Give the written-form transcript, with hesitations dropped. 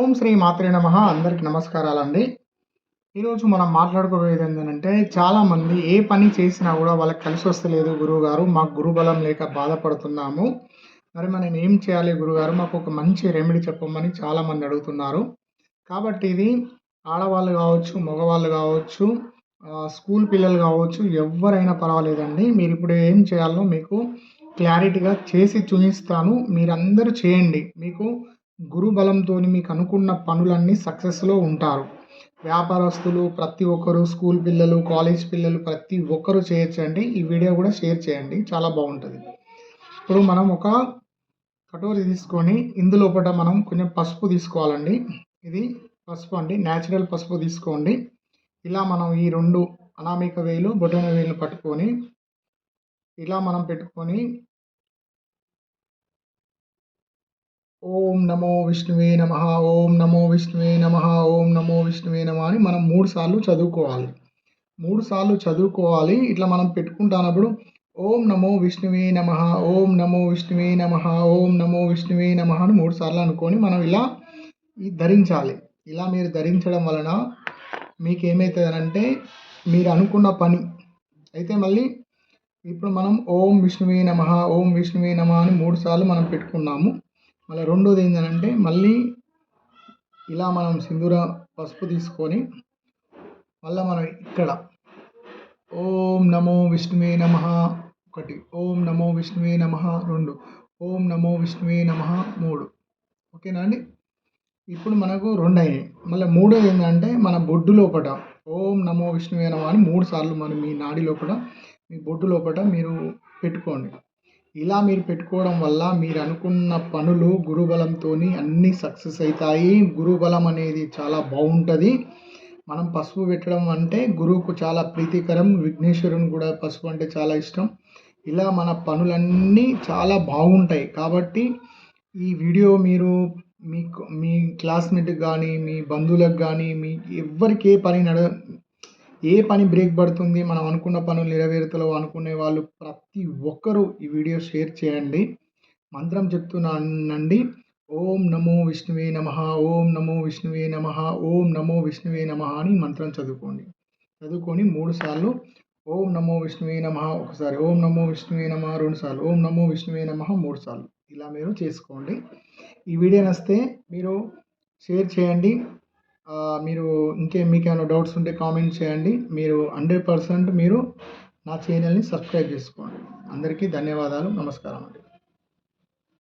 ఓం శ్రీ మాత్రే నమః. అందరికి నమస్కారాలండి. ఈరోజు మనం మాట్లాడుకోబోయేది ఏంటంటే, చాలామంది ఏ పని చేసినా కూడా వాళ్ళకి కలిసి వస్తలేదు గురువుగారు. మాకు గురుబలం లేక బాధపడుతున్నాము. మరి మనం ఏం చేయాలి గురువుగారు? మాకు ఒక మంచి రెమెడీ చెప్పమని చాలామంది అడుగుతున్నారు. కాబట్టి ఇది ఆడవాళ్ళు కావచ్చు, మగవాళ్ళు కావచ్చు, స్కూల్ పిల్లలు కావచ్చు, ఎవ్వరైనా పర్వాలేదండి. మీరిప్పుడు ఏం చేయాలో మీకు క్లారిటీగా చేసి చూపిస్తాను. మీరందరూ చేయండి. మీకు గురు బలంతోని మీకు అనుకున్న పనులన్నీ సక్సెస్‌లో ఉంటారు. వ్యాపారస్తులు ప్రతి ఒక్కరు, స్కూల్ పిల్లలు, కాలేజ్ పిల్లలు ప్రతి ఒక్కరు చేయొచ్చండి. ఈ వీడియో కూడా షేర్ చేయండి. చాలా బాగుంటది. ఇప్పుడు మనం ఒక కటోరీ తీసుకొని ఇందులోపట మనం కొంచెం పసుపు తీసుకోవాలండి. ఇది పసుపు అండి. నేచురల్ పసుపు తీసుకోండి. ఇలా మనం ఈ 2 అనామిక వేలు, బొటన వేలుని పట్టుకొని ఇలా మనం పెట్టుకొని ఓం నమో విష్ణువే నమః, ఓం నమో విష్ణువే నమః, ఓం నమో విష్ణువే నమః అని మనం 3 సార్లు చదువుకోవాలి. 3 సార్లు చదువుకోవాలి. ఇట్లా మనం పెట్టుకుంటానప్పుడు ఓం నమో విష్ణువే నమః, ఓం నమో విష్ణువే నమః, ఓం నమో విష్ణువే నమః అని 3 సార్లు అనుకొని మనం ఇలా ధరించాలి. ఇలా మీరు ధరించడం వలన మీకేమైతదనంటే మీరు అనుకున్న పని అయితే మళ్ళీ ఇప్పుడు మనం ఓం విష్ణువే నమః, ఓం విష్ణువే నమః అని 3 సార్లు మనం పెట్టుకున్నాము. మళ్ళీ రెండోది ఏంటంటే మళ్ళీ ఇలా మనం సింధూర పసుపు తీసుకొని మళ్ళీ మనం ఇక్కడ ఓం నమో విష్ణువే నమః 1, ఓం నమో విష్ణువే నమః 2, ఓం నమో విష్ణువే నమః 3. ఓకేనా అండి? ఇప్పుడు మనకు 2 అయినాయి. మళ్ళీ మూడోది ఏంటంటే మన బొడ్డు లోపట ఓం నమో విష్ణువే నమః అని 3 సార్లు మనం మీ నాడి లోపల మీ బొడ్డు లోపట మీరు పెట్టుకోండి. ఇలా మీరు పెట్టుకోవడం వల్ల మీరు అనుకున్న పనులు గురుబలంతోని అన్నీ సక్సెస్ అవుతాయి. గురుబలం అనేది చాలా బాగుంటుంది. మనం పసుపు పెట్టడం అంటే గురువుకు చాలా ప్రీతికరం. విఘ్నేశ్వరుని కూడా పసుపు అంటే చాలా ఇష్టం. ఇలా మన పనులన్నీ చాలా బాగుంటాయి. కాబట్టి ఈ వీడియో మీరు మీ క్లాస్మేట్కి కానీ, మీ బంధువులకు కానీ, మీ ఎవ్వరికి ఏ పని బ్రేక్ పడుతుంది, మనం అనుకున్న పనులు నెరవేరుతలేవు అనుకునే వాళ్ళు ప్రతి ఒక్కరూ ఈ వీడియో షేర్ చేయండి. మంత్రం చెప్తున్నానండి. ఓం నమో విష్ణువే నమః, ఓం నమో విష్ణువే నమః, ఓం నమో విష్ణువే నమః అని మంత్రం చదువుకోండి. చదువుకొని 3 సార్లు ఓం నమో విష్ణువే నమః ఒకసారి, ఓం నమో విష్ణువే నమః 2 సార్లు, ఓం నమో విష్ణువే నమః 3 సార్లు ఇలా మీరు చేసుకోండి. ఈ వీడియో నచ్చితే మీరు షేర్ చేయండి. మీరు మీకేమైనా డౌట్స్ ఉంటే కామెంట్ చేయండి. మీరు 100% మీరు నా ఛానల్‌ని సబ్స్క్రైబ్ చేసుకోండి. అందరికీ ధన్యవాదాలు. నమస్కారం అండి.